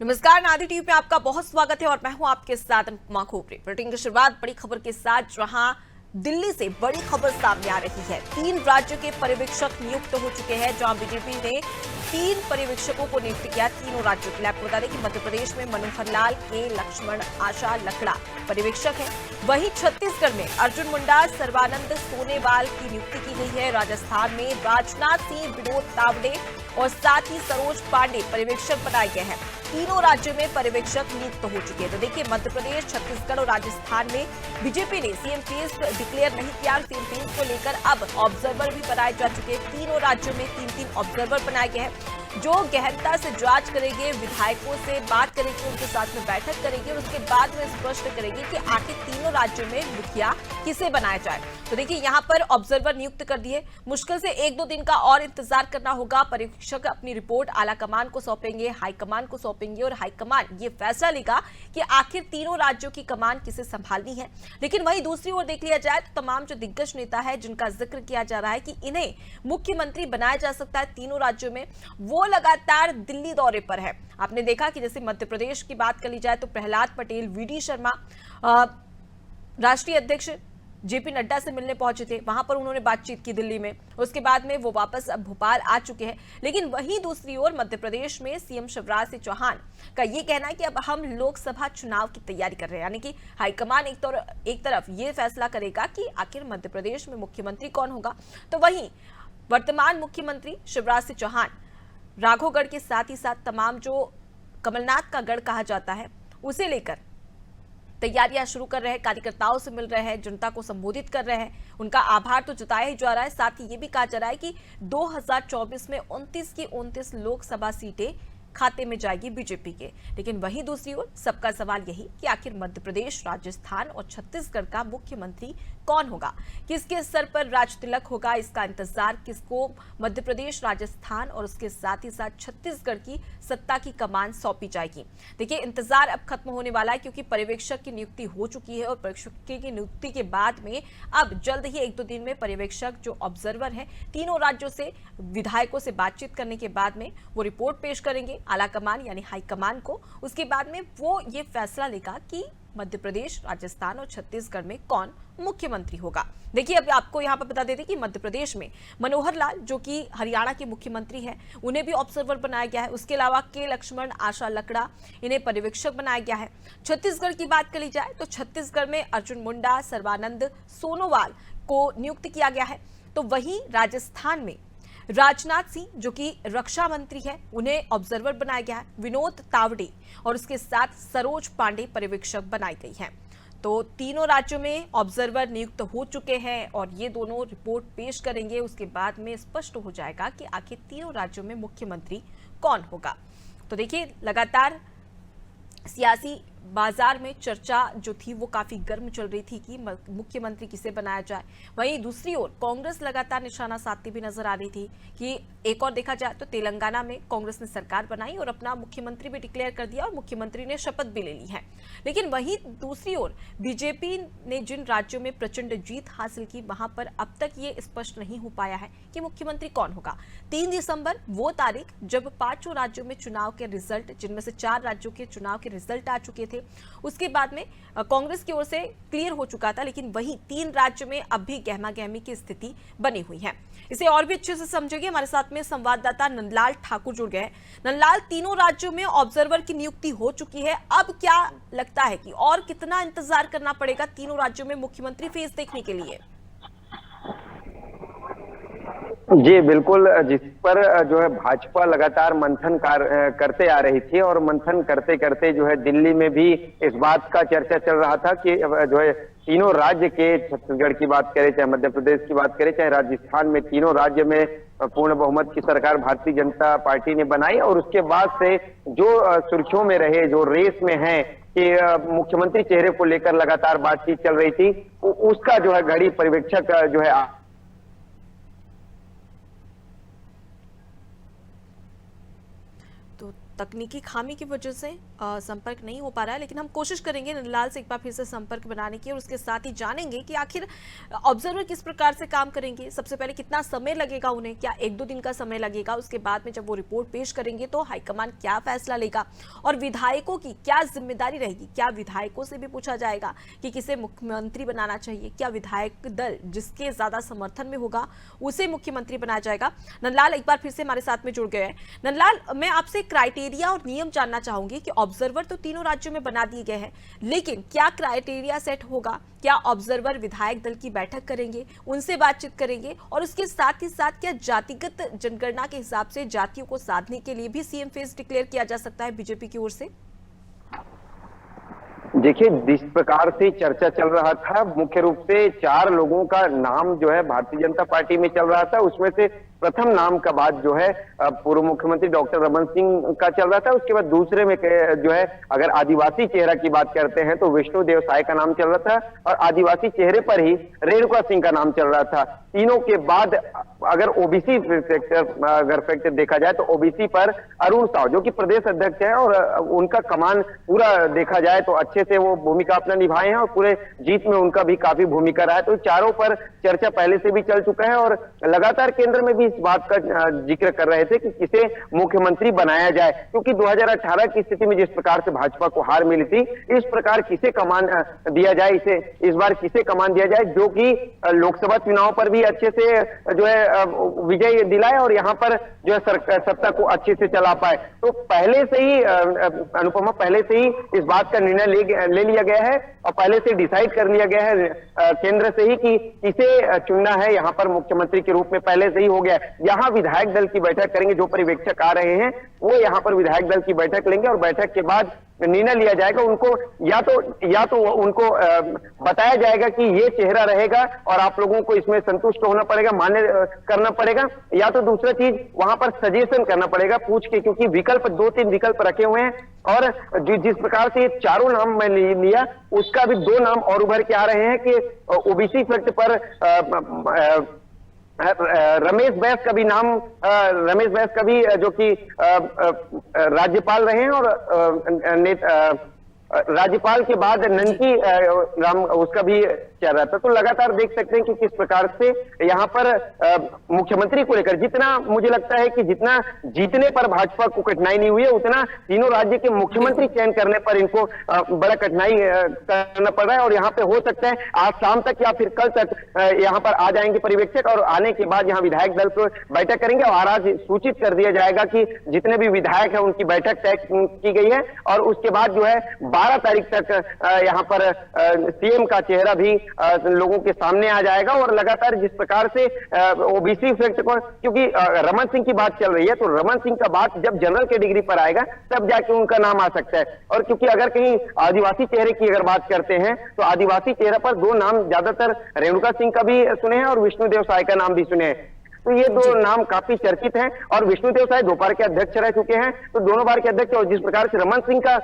नमस्कार, नादी टीवी में आपका बहुत स्वागत है और मैं हूं आपके साथ अनुपमा खोपरे। बुलेटिन की शुरुआत बड़ी खबर के साथ, जहां दिल्ली से बड़ी खबर सामने आ रही है। 3 राज्यों के पर्यवेक्षक नियुक्त हो चुके हैं, जहां बीजेपी ने 3 पर्यवेक्षकों को नियुक्त किया तीनों राज्यों के लिए। आपको बता दें कि मध्य प्रदेश में मनोहर लाल, के लक्ष्मण, आशा लकड़ा पर्यवेक्षक है। वहीं छत्तीसगढ़ में अर्जुन मुंडा, सर्बानंद सोनेवाल की नियुक्ति की गई है। राजस्थान में राजनाथ सिंह, विनोद तावड़े और साथ ही सरोज पांडे पर्यवेक्षक बनाए गए हैं। तीनों राज्यों में पर्यवेक्षक नियुक्त हो चुके हैं। तो देखिए, मध्य प्रदेश, छत्तीसगढ़ और राजस्थान में बीजेपी ने सीएम फेस डिक्लेयर नहीं किया। सीएम फेस को लेकर अब ऑब्जर्वर भी बनाए जा चुके हैं। तीनों राज्यों में 3-3 ऑब्जर्वर बनाए गए हैं, जो गहनता से जांच करेंगे, विधायकों से बात करेंगे, उनके साथ में बैठक करेंगे और उसके बाद में स्पष्ट करेंगे कि आखिर तीनों राज्यों में मुखिया किसे बनाया जाए। तो देखिए, यहाँ पर ऑब्जर्वर नियुक्त कर दिए। मुश्किल से 1-2 दिन का और इंतजार करना होगा। पर्यवेक्षक अपनी रिपोर्ट आला कमान को सौंपेंगे, हाईकमान को सौंपेंगे और हाईकमान ये फैसला लेगा कि आखिर तीनों राज्यों की कमान किसे संभालनी है। लेकिन वहीं दूसरी ओर देख लिया जाए तो तमाम जो दिग्गज नेता है, जिनका जिक्र किया जा रहा है कि इन्हें मुख्यमंत्री बनाया जा सकता है तीनों राज्यों में, वो लगातार दिल्ली दौरे पर है। आपने देखा कि जैसे मध्य प्रदेश की बात कर ली जाए तो प्रहलाद पटेल, वीडी शर्मा राष्ट्रीय अध्यक्ष जेपी नड्डा से मिलने पहुंचे थे। वहां पर उन्होंने बातचीत की दिल्ली में। उसके बाद में वो वापस अब भोपाल आ चुके हैं। लेकिन वहीं दूसरी ओर मध्य प्रदेश में सीएम शिवराज सिंह चौहान का ये कहना है कि अब हम लोकसभा चुनाव की तैयारी कर रहे हैं, यानी कि हाईकमान एक तरफ ये फैसला करेगा कि आखिर मध्य प्रदेश में मुख्यमंत्री कौन होगा। तो वहीं वर्तमान मुख्यमंत्री शिवराज सिंह चौहान राघवगढ़ के साथ ही साथ तमाम जो कमलनाथ का गढ़ कहा जाता है, उसे लेकर तैयारियां शुरू कर रहे हैं। कार्यकर्ताओं से मिल रहे हैं, जनता को संबोधित कर रहे हैं, उनका आभार तो जताया ही जा रहा है। साथ ही ये भी कहा जा रहा है कि 2024 में 29 की 29 लोकसभा सीटें खाते में जाएगी बीजेपी के। लेकिन वहीं दूसरी ओर सबका सवाल यही कि आखिर मध्य प्रदेश, राजस्थान और छत्तीसगढ़ का मुख्यमंत्री कौन होगा, किसके सर पर राज तिलक होगा, इसका इंतजार किसको मध्य प्रदेश, राजस्थान और उसके साथ ही साथ छत्तीसगढ़ की सत्ता की कमान सौंपी जाएगी। देखिए, इंतजार अब खत्म होने वाला है, क्योंकि पर्यवेक्षक की नियुक्ति हो चुकी है और पर्यवेक्षक की नियुक्ति के बाद में अब जल्द ही 1-2 दिन में पर्यवेक्षक जो ऑब्जर्वर है तीनों राज्यों से विधायकों से बातचीत करने के बाद में वो रिपोर्ट पेश करेंगे आला कमान यानी हाईकमान को। उसके बाद में वो ये फैसला लेगा कि मध्य प्रदेश, राजस्थान और छत्तीसगढ़ में कौन मुख्यमंत्री होगा। देखिए, अब आपको यहां पर बता देते कि मध्य प्रदेश में मनोहर लाल, जो कि हरियाणा के मुख्यमंत्री हैं, उन्हें भी ऑब्जर्वर बनाया गया है। उसके अलावा के लक्ष्मण, आशा लकड़ा, इन्हें पर्यवेक्षक बनाया गया है। छत्तीसगढ़ की बात कर ली जाए तो छत्तीसगढ़ में अर्जुन मुंडा, सर्बानंद सोनोवाल को नियुक्त किया गया है। तो वहीं राजस्थान में राजनाथ सिंह, जो कि रक्षा मंत्री है, उन्हें ऑब्जर्वर बनाया गया है। विनोद तावड़े और उसके साथ सरोज पांडे पर्यवेक्षक बनाई गई हैं। तो तीनों राज्यों में ऑब्जर्वर नियुक्त हो चुके हैं और ये दोनों रिपोर्ट पेश करेंगे। उसके बाद में स्पष्ट हो जाएगा कि आखिर तीनों राज्यों में मुख्यमंत्री कौन होगा। तो देखिए, लगातार सियासी बाजार में चर्चा जो थी वो काफी गर्म चल रही थी कि मुख्यमंत्री किसे बनाया जाए। वहीं दूसरी ओर कांग्रेस लगातार निशाना साधती भी नजर आ रही थी कि एक और देखा जाए तो तेलंगाना में कांग्रेस ने सरकार बनाई और अपना मुख्यमंत्री भी डिक्लेयर कर दिया और मुख्यमंत्री ने शपथ भी ले ली है। लेकिन वहीं दूसरी ओर बीजेपी ने जिन राज्यों में प्रचंड जीत हासिल की, वहां पर अब तक ये स्पष्ट नहीं हो पाया है कि मुख्यमंत्री कौन होगा। 3 दिसंबर वो तारीख जब 5 राज्यों में चुनाव के रिजल्ट, जिनमें से 4 राज्यों के चुनाव के रिजल्ट आ चुके थे, उसके बाद में कांग्रेस की ओर से क्लियर हो चुका था। लेकिन वहीं 3 राज्यों में अब भी गहमा गहमी की स्थिति बनी हुई है। इसे और भी अच्छे से समझेंगे, हमारे साथ में संवाददाता नंदलाल ठाकुर जुड़ गए हैं। नंदलाल, तीनों राज्यों में ऑब्जर्वर की नियुक्ति हो चुकी है। अब क्या लगता है कि और कितना इंतजार करना पड़ेगा तीनों राज्यों में मुख्यमंत्री फेस देखने के लिए? जी बिल्कुल, जिस पर जो है भाजपा लगातार मंथन करते आ रही थी और मंथन करते करते जो है दिल्ली में भी इस बात का चर्चा चल रहा था कि जो है तीनों राज्य के, छत्तीसगढ़ की बात करें, चाहे मध्य प्रदेश की बात करें, चाहे राजस्थान में, तीनों राज्य में पूर्ण बहुमत की सरकार भारतीय जनता पार्टी ने बनाई। और उसके बाद से जो सुर्खियों में रहे, जो रेस में है कि मुख्यमंत्री चेहरे को लेकर लगातार बातचीत चल रही थी, उसका जो है घड़ी पर्यवेक्षक जो है तकनीकी खामी की वजह से संपर्क नहीं हो पा रहा है, लेकिन हम कोशिश करेंगे नंदलाल से एक बार फिर से संपर्क बनाने की और उसके साथ ही जानेंगे कि आखिर ऑब्जर्वर किस प्रकार से काम करेंगे। सबसे पहले कितना समय लगेगा उन्हें, क्या 1-2 दिन का समय लगेगा, उसके बाद में जब वो रिपोर्ट पेश करेंगे तो हाईकमान क्या फैसला लेगा और विधायकों की क्या जिम्मेदारी रहेगी। क्या विधायकों से भी पूछा जाएगा कि किसे मुख्यमंत्री बनाना चाहिए, क्या विधायक दल जिसके ज्यादा समर्थन में होगा उसे मुख्यमंत्री बनाया जाएगा। नंदलाल एक बार फिर से हमारे साथ में जुड़ गए हैं। नंदलाल, मैं आपसे क्राइटेरिया और नियम जानना चाहूंगी कि ऑब्जर्वर तो तीनों राज्यों में बना दिए गए हैं, लेकिन क्या क्राइटेरिया सेट होगा? क्या ऑब्जर्वर विधायक दल की बैठक करेंगे, उनसे बातचीत करेंगे और उसके साथ ही साथ क्या जातिगत जनगणना के हिसाब से जातियों को साधने के लिए भी सीएम फेज डिक्लेयर किया जा सकता है बीजेपी की ओर से? देखिए, जिस प्रकार से चर्चा चल रहा था, मुख्य रूप से 4 लोगों का नाम जो है भारतीय जनता पार्टी में चल रहा था। उसमें से प्रथम नाम का बाद जो है पूर्व मुख्यमंत्री डॉक्टर रमन सिंह का चल रहा था। उसके बाद दूसरे में जो है अगर आदिवासी चेहरा की बात करते हैं तो विष्णुदेव साय का नाम चल रहा था और आदिवासी चेहरे पर ही रेणुका सिंह का नाम चल रहा था। तीनों के बाद अगर ओबीसी फैक्टर देखा जाए तो ओबीसी पर अरुण साव जो कि प्रदेश अध्यक्ष है और उनका कमान पूरा देखा जाए तो अच्छे से वो भूमिका अपना निभाए हैं और पूरे जीत में उनका भी काफी भूमिका रहा है। तो चारों पर चर्चा पहले से भी चल चुका है और लगातार केंद्र में भी इस बात का जिक्र कर रहे थे कि किसे मुख्यमंत्री बनाया जाए, क्योंकि 2018 की स्थिति में जिस प्रकार से भाजपा को हार मिली थी, इस प्रकार किसे कमान दिया जाए, इसे इस बार किसे कमान दिया जाए जो कि लोकसभा चुनाव पर भी अच्छे से जो है विजय दिलाए और यहाँ पर जो है सत्ता को अच्छे से चला पाए। तो पहले से ही अनुपमा, पहले से ही इस बात का निर्णय ले लिया गया है और पहले से डिसाइड कर लिया गया है केंद्र से ही कि किसे चुनना है यहाँ पर मुख्यमंत्री के रूप में, पहले से ही हो गया। यहाँ विधायक दल की बैठक करेंगे, जो पर्यवेक्षक आ रहे हैं वो यहाँ पर विधायक दल की बैठक लेंगे और बैठक के बाद निर्णय लिया जाएगा। उनको या तो उनको बताया जाएगा कि ये चेहरा रहेगा और आप लोगों को इसमें संतुष्ट होना पड़ेगा, मान्य करना पड़ेगा, या तो दूसरा चीज वहां पर सजेशन करना पड़ेगा पूछ के, क्योंकि विकल्प 2-3 विकल्प रखे हुए हैं और जिस प्रकार से ये चारों नाम मैं लिया उसका भी 2 नाम और उभर के आ रहे हैं कि ओबीसी फैक्ट पर रमेश बैस का भी नाम, रमेश बैस का भी जो कि राज्यपाल रहे हैं और राज्यपाल के बाद ननकी राम उसका भी चल रहा था। तो लगातार देख सकते हैं कि किस प्रकार से यहाँ पर मुख्यमंत्री को लेकर जितना मुझे लगता है कि जितना जीतने पर भाजपा को कठिनाई नहीं हुई है, उतना तीनों राज्य के मुख्यमंत्री चयन करने पर इनको बड़ा कठिनाई करना पड़ रहा है। और यहाँ पे हो सकता है आज शाम तक या फिर कल तक यहाँ पर आ जाएंगे पर्यवेक्षक और आने के बाद यहाँ विधायक दल को बैठक करेंगे और आज सूचित कर दिया जाएगा कि जितने भी विधायक है उनकी बैठक तय की गई है और उसके बाद जो है 12 तारीख तक यहाँ पर सीएम का चेहरा भी लोगों के सामने आ जाएगा। और लगातार जिस प्रकार से ओबीसी फैक्ट को, क्योंकि रमन सिंह की बात चल रही है, तो रमन सिंह का बात जब जनरल कैटेगरी पर आएगा तब जाके उनका नाम आ सकता है। और क्योंकि अगर कहीं आदिवासी चेहरे की अगर बात करते हैं तो आदिवासी चेहरे पर 2 नाम ज्यादातर रेणुका सिंह का भी सुने हैं और विष्णुदेव साय का नाम भी सुने हैं। तो ये 2 नाम काफी चर्चित हैं और विष्णुदेव साय 2 बार के अध्यक्ष रह चुके हैं, तो दोनों बार के अध्यक्ष। और जिस प्रकार से रमन सिंह का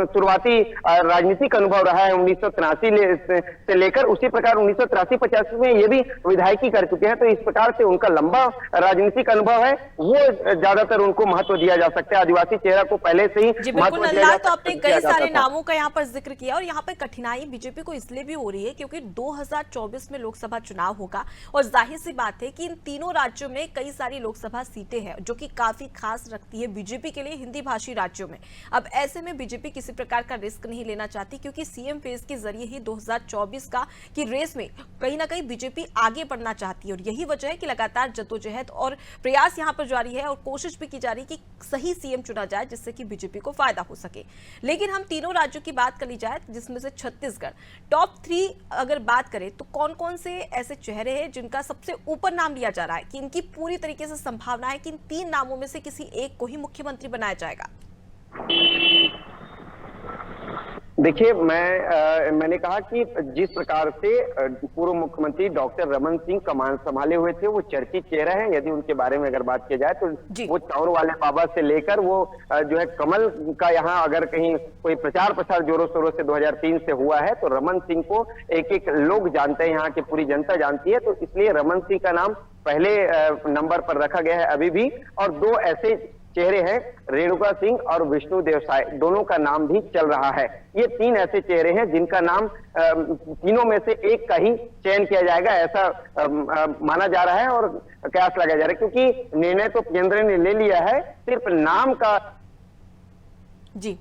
शुरुआती राजनीतिक अनुभव रहा है 1983 से लेकर, उसी प्रकार 1983-85 में ये भी विधायकी कर चुके हैं। तो इस प्रकार से उनका लंबा राजनीतिक अनुभव है, वो ज्यादातर उनको महत्व दिया जा सकता है। आदिवासी चेहरा को पहले से ही महत्व दिया जा सकता है। तो आपने कई सारे नामों का यहाँ पर जिक्र किया और यहाँ पर कठिनाई बीजेपी को इसलिए भी हो रही है क्योंकि 2024 में लोकसभा चुनाव होगा और जाहिर सी बात है कि इन तीनों राज्यों में कई सारी लोकसभा सीटें हैं जो कि काफी खास रखती है बीजेपी के लिए हिंदी भाषी राज्यों में। अब ऐसे में बीजेपी किसी प्रकार का रिस्क नहीं लेना चाहती क्योंकि सीएम फेज के जरिए ही 2024 का की रेस में कहीं ना कहीं बीजेपी आगे बढ़ना चाहती है और यही वजह है कि लगातार जद्दोजहद और प्रयास यहां पर जारी है और कोशिश भी की जा रही है कि सही सीएम चुना जाए जिससे कि बीजेपी को फायदा हो सके। लेकिन हम तीनों राज्यों की बात कर ली जाए जिसमें से छत्तीसगढ़ टॉप 3 अगर बात करें तो कौन कौन से ऐसे चेहरे हैं जिनका सबसे ऊपर नाम लिया जा रहा है कि इनकी पूरी तरीके से संभावना है कि इन 3 नामों में से किसी एक को ही मुख्यमंत्री बनाया जाएगा? देखिए, मैंने कहा कि जिस प्रकार से पूर्व मुख्यमंत्री डॉक्टर रमन सिंह कमान संभाले हुए थे, वो चर्चित चेहरा है। यदि उनके बारे में अगर बात की जाए तो वो चाउर वाले बाबा से लेकर वो जो है कमल का यहाँ अगर कहीं कोई प्रचार प्रसार जोरों शोरों से 2003 से हुआ है तो रमन सिंह को एक लोग जानते हैं, यहाँ की पूरी जनता जानती है। तो इसलिए रमन सिंह का नाम पहले नंबर पर रखा गया है अभी भी। और 2 ऐसे चेहरे हैं रेणुका सिंह और विष्णुदेव साय, दोनों का नाम भी चल रहा है। ये 3 ऐसे चेहरे हैं जिनका नाम तीनों में से एक का ही चयन किया जाएगा, ऐसा माना जा रहा है और कयास लगाया जा रहा है, क्योंकि निर्णय तो केंद्र ने ले लिया है, सिर्फ नाम का। जी,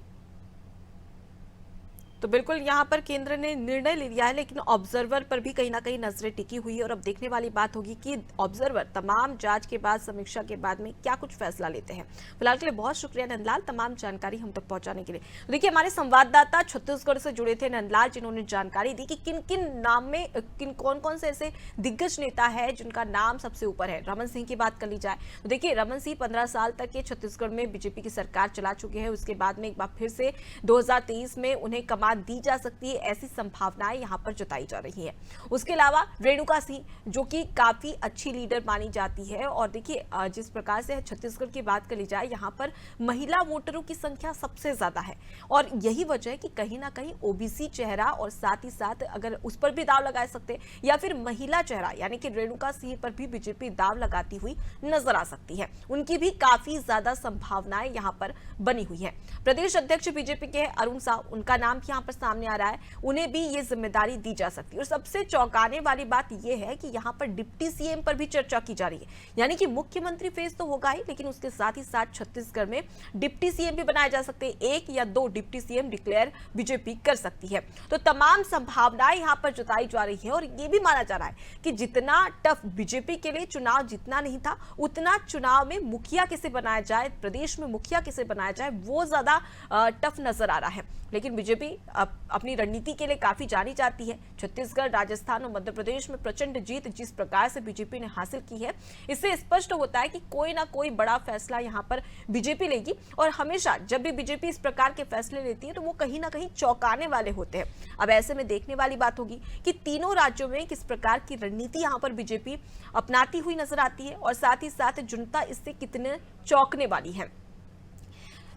तो बिल्कुल यहाँ पर केंद्र ने निर्णय ले लिया है, लेकिन ऑब्जर्वर पर भी कहीं ना कहीं नजरें टिकी हुई है और अब देखने वाली बात होगी कि ऑब्जर्वर तमाम जांच के बाद, समीक्षा के बाद में क्या कुछ फैसला लेते हैं। फिलहाल के लिए बहुत शुक्रिया नंदलाल, तमाम जानकारी हम तक पहुंचाने के लिए। देखिए, हमारे संवाददाता छत्तीसगढ़ से जुड़े थे नंदलाल, जिन्होंने जानकारी दी कि किन किन नाम में कौन कौन से ऐसे दिग्गज नेता है जिनका नाम सबसे ऊपर है। रमन सिंह की बात कर ली जाए तो देखिए, रमन सिंह 15 साल तक के छत्तीसगढ़ में बीजेपी की सरकार चला चुके हैं। उसके बाद में एक बार फिर से 2023 में उन्हें कमान दी जा सकती है, ऐसी संभावनाएं यहां पर जताई जा रही है। उसके अलावा रेणुका सिंह, जो कि काफी अच्छी लीडर मानी जाती है, और देखिए जिस प्रकार से छत्तीसगढ़ की बात कर ली जाए, यहां पर महिला वोटरों की संख्या सबसे ज्यादा है और यही वजह है कि कहीं ना कहीं ओबीसी चेहरा और साथ ही साथ अगर उस पर भी दाव लगा सकते या फिर महिला चेहरा यानी कि रेणुका सिंह पर भी बीजेपी दाव लगाती हुई नजर आ सकती है। उनकी भी काफी ज्यादा संभावनाएं यहां पर बनी हुई है। प्रदेश अध्यक्ष बीजेपी के अरुण साव, उनका नाम यहां पर सामने आ रहा है, उन्हें भी ये जिम्मेदारी दी जा सकती है। और सबसे चौंकाने वाली बात यह है कि यहां पर डिप्टी सीएम पर भी चर्चा की जा रही है, यानी कि मुख्यमंत्री फेज तो होगा ही, लेकिन उसके साथ ही साथ छत्तीसगढ़ में डिप्टी सीएम भी बनाए जा सकते हैं। 1 या 2 डिप्टी सीएम डिक्लेयर बीजेपी कर सकती है। तो तमाम संभावनाएं यहां पर जताई जा रही है और यह भी माना जा रहा है कि जितना टफ बीजेपी के लिए चुनाव जितना नहीं था, उतना चुनाव में मुखिया किसे बनाया जाए, प्रदेश में मुखिया किसे बनाया जाए, वो ज्यादा टफ नजर आ रहा है। लेकिन बीजेपी अपनी रणनीति के लिए काफी जानी जाती है। छत्तीसगढ़, राजस्थान और मध्य प्रदेश में प्रचंड जीत जिस प्रकार से बीजेपी ने हासिल की है, इससे स्पष्ट होता है कि कोई ना कोई बड़ा फैसला यहां पर बीजेपी लेगी। और हमेशा जब भी बीजेपी इस प्रकार के फैसले लेती है तो वो कहीं ना कहीं चौंकाने वाले होते हैं। अब ऐसे में देखने वाली बात होगी कि तीनों राज्यों में किस प्रकार की रणनीति यहां पर बीजेपी अपनाती हुई नजर आती है और साथ ही साथ जनता इससे कितने चौंकने वाली है।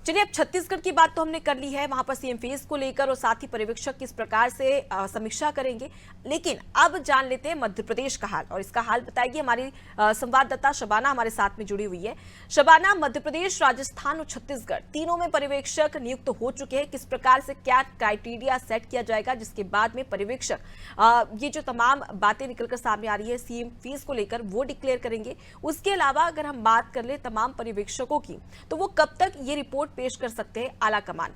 चलिए, अब छत्तीसगढ़ की बात तो हमने कर ली है, वहां पर सीएम फेज को लेकर और साथ ही पर्यवेक्षक किस प्रकार से समीक्षा करेंगे। लेकिन अब जान लेते हैं मध्य प्रदेश का हाल, और इसका हाल बताएगी हमारी संवाददाता शबाना, हमारे साथ में जुड़ी हुई है। शबाना, मध्य प्रदेश, राजस्थान और छत्तीसगढ़ तीनों में पर्यवेक्षक नियुक्त हो चुके हैं। किस प्रकार से क्या क्राइटेरिया सेट किया जाएगा जिसके बाद में पर्यवेक्षक ये जो तमाम बातें निकलकर सामने आ रही है सीएम फीस को लेकर, वो डिक्लेयर करेंगे। उसके अलावा अगर हम बात कर ले तमाम पर्यवेक्षकों की, तो वो कब तक ये रिपोर्ट पेश कर सकते हैं आला कमान?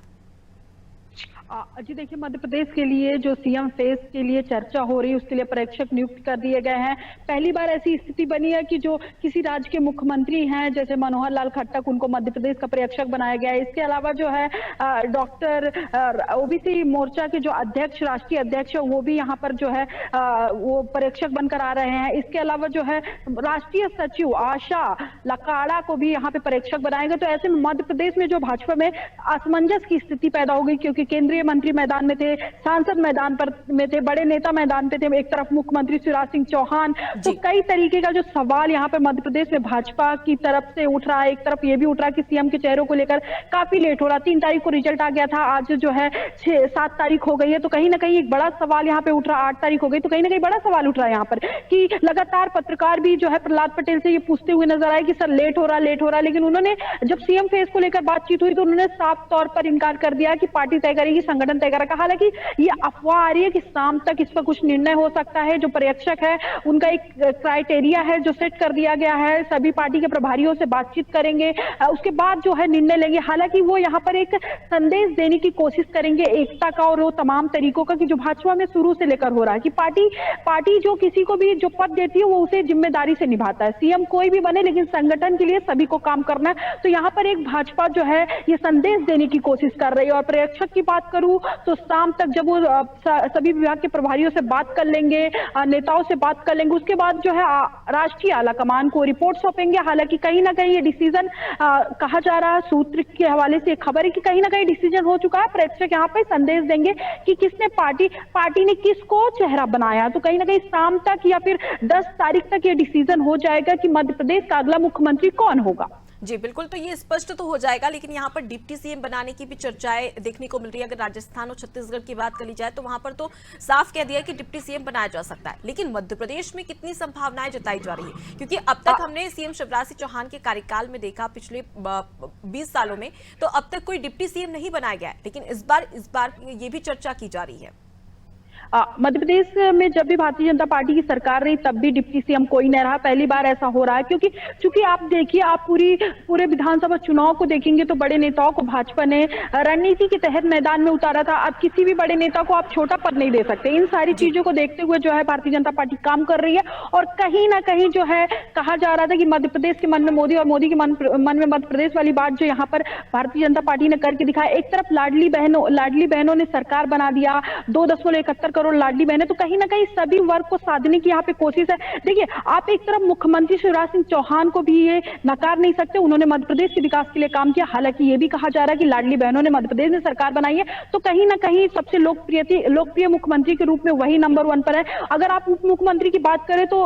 जी देखिए, मध्य प्रदेश के लिए जो सीएम फेज के लिए चर्चा हो रही है, उसके लिए पर्यवेक्षक नियुक्त कर दिए गए हैं। पहली बार ऐसी स्थिति बनी है कि जो किसी राज्य के मुख्यमंत्री हैं, जैसे मनोहर लाल खट्टर, उनको मध्य प्रदेश का पर्यवेक्षक बनाया गया है। इसके अलावा जो है डॉक्टर ओबीसी मोर्चा के जो अध्यक्ष, राष्ट्रीय अध्यक्ष है, वो भी यहाँ पर जो है वो पर्यवेक्षक बनकर आ रहे हैं। इसके अलावा जो है राष्ट्रीय सचिव आशा लकाड़ा को भी यहाँ पे पर्यवेक्षक बनाएंगे। तो ऐसे में मध्य प्रदेश में जो भाजपा में असमंजस की स्थिति पैदा हो गई, क्योंकि केंद्रीय मंत्री मैदान में थे, सांसद मैदान में थे, बड़े नेता मैदान पे थे, एक तरफ मुख्यमंत्री शिवराज सिंह चौहान। तो कई तरीके का जो सवाल यहाँ पे मध्य प्रदेश में भाजपा की तरफ से उठ रहा है। एक तरफ ये भी उठ रहा है कि सीएम के चेहरों को लेकर काफी लेट हो रहा है। 3 तारीख को रिजल्ट आ गया था, आज जो है 7 तारीख हो गई है, तो कहीं ना कहीं एक बड़ा सवाल यहाँ पे उठ रहा है। 8 तारीख हो गई तो कहीं ना कहीं बड़ा सवाल उठ रहा है यहाँ पर कि लगातार पत्रकार भी जो है प्रहलाद पटेल से ये पूछते हुए नजर आए कि सर लेट हो रहा। लेकिन उन्होंने जब सीएम फेज को लेकर बातचीत हुई तो उन्होंने साफ तौर पर इनकार कर दिया कि पार्टी तय करेगी, संगठन तय करेगा। हालांकि ये अफवाह आ रही है कि शाम तक इस पर कुछ निर्णय हो सकता है। जो पर्यवेक्षक है उनका एक क्राइटेरिया है जो सेट कर दिया गया है, सभी पार्टी के प्रभारियों से बातचीत करेंगे, उसके बाद जो है निर्णय लेंगे। हालांकि वो यहाँ पर एक संदेश देने की कोशिश करेंगे एकता का और वो तमाम तरीकों का कि जो भाजपा में शुरू से लेकर हो रहा है कि पार्टी जो किसी को भी जो पद देती है वो उसे जिम्मेदारी से निभाता है। सीएम कोई भी बने लेकिन संगठन के लिए सभी को काम करना है। तो यहाँ पर एक भाजपा जो है ये संदेश देने की कोशिश कर रही है। और पर्यवेक्षक की बात करूं तो शाम तक जब वो सभी विभाग के प्रभारियों से बात कर लेंगे, नेताओं से बात कर लेंगे, उसके बाद जो है राष्ट्रीय आला कमान को रिपोर्ट सौंपेंगे। हालांकि कहीं ना कहीं ये डिसीजन कहा जा रहा है, सूत्र के हवाले से खबर है कि कहीं ना कहीं डिसीजन हो चुका है। पर्यवेक्षक यहाँ पे संदेश देंगे कि किसने पार्टी ने किसको चेहरा बनाया। तो कहीं ना कहीं शाम तक या फिर 10 तारीख तक ये डिसीजन हो जाएगा कि मध्य प्रदेश का अगला मुख्यमंत्री कौन होगा। जी बिल्कुल, तो ये स्पष्ट तो हो जाएगा, लेकिन यहाँ पर डिप्टी सीएम बनाने की भी चर्चाएं देखने को मिल रही है। अगर राजस्थान और छत्तीसगढ़ की बात करी जाए तो वहां पर तो साफ कह दिया कि डिप्टी सीएम बनाया जा सकता है, लेकिन मध्य प्रदेश में कितनी संभावनाएं जताई जा रही है? क्योंकि अब तक हमने सीएम शिवराज सिंह चौहान के कार्यकाल में देखा पिछले 20 सालों में, तो अब तक कोई डिप्टी सीएम नहीं बनाया गया है, लेकिन इस बार ये भी चर्चा की जा रही है। मध्य प्रदेश में जब भी भारतीय जनता पार्टी की सरकार रही तब भी डिप्टी सीएम कोई नहीं रहा। पहली बार ऐसा हो रहा है क्योंकि आप देखिए, आप पूरे विधानसभा चुनाव को देखेंगे तो बड़े नेताओं को भाजपा ने रणनीति के तहत मैदान में उतारा था। अब किसी भी बड़े नेता को आप छोटा पद नहीं दे सकते। इन सारी चीजों को देखते हुए जो है भारतीय जनता पार्टी काम कर रही है, और कहीं ना कहीं जो है कहा जा रहा था कि मध्य प्रदेश के मन में मोदी और मोदी के मन में मध्य प्रदेश वाली बात जो यहाँ पर भारतीय जनता पार्टी ने करके दिखाया। एक तरफ लाडली बहनों ने सरकार बना दिया, 2.71 करोड़ लाडली बहनें, तो कहीं ना कहीं सभी वर्ग को साधने की यहाँ पे कोशिश है। देखिए, आप एक तरफ मुख्यमंत्री शिवराज सिंह चौहान को भी ये नकार नहीं सकते, उन्होंने मध्य प्रदेश के विकास के लिए काम किया। हालांकि ये भी कहा जा रहा है कि लाडली बहनों ने मध्य प्रदेश में सरकार बनाई है, तो कहीं ना कहीं सबसे लोकप्रिय मुख्यमंत्री के रूप में वही नंबर 1 पर है। अगर आप उप मुख्यमंत्री की बात करें तो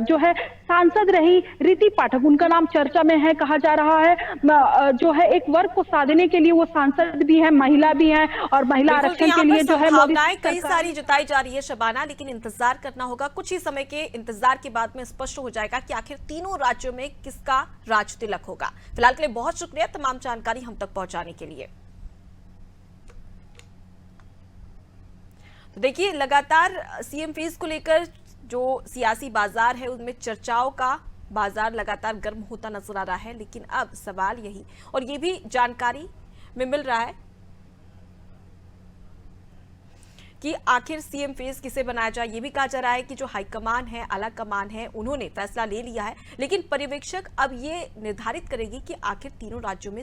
जो है सांसद रही ऋति पाठक, उनका नाम चर्चा में है। कहा जा रहा है जो है एक वर्ग को साधने के लिए वो सांसद भी है, महिला भी है, और महिला आरक्षण के लिए जो है कई सारी जताई जा रही है शबाना, लेकिन इंतजार करना होगा। कुछ ही समय के इंतजार के बाद में स्पष्ट हो जाएगा कि आखिर तीनों राज्यों में किसका राज तिलक होगा। फिलहाल के लिए बहुत शुक्रिया तमाम जानकारी हम तक पहुंचाने के लिए। तो देखिए, लगातार सीएम फेज को लेकर जो सियासी बाजार है उनमें चर्चाओं का बाजार लगातार गर्म होता नजर आ रहा है, लेकिन अब सवाल यही, और ये भी जानकारी में मिल रहा है कि आखिर सीएम फेज किसे बनाया जाए। ये भी कहा जा रहा है कि जो हाईकमान है, आला कमान है, उन्होंने फैसला ले लिया है, लेकिन पर्यवेक्षक अब ये निर्धारित करेगी कि आखिर तीनों राज्यों में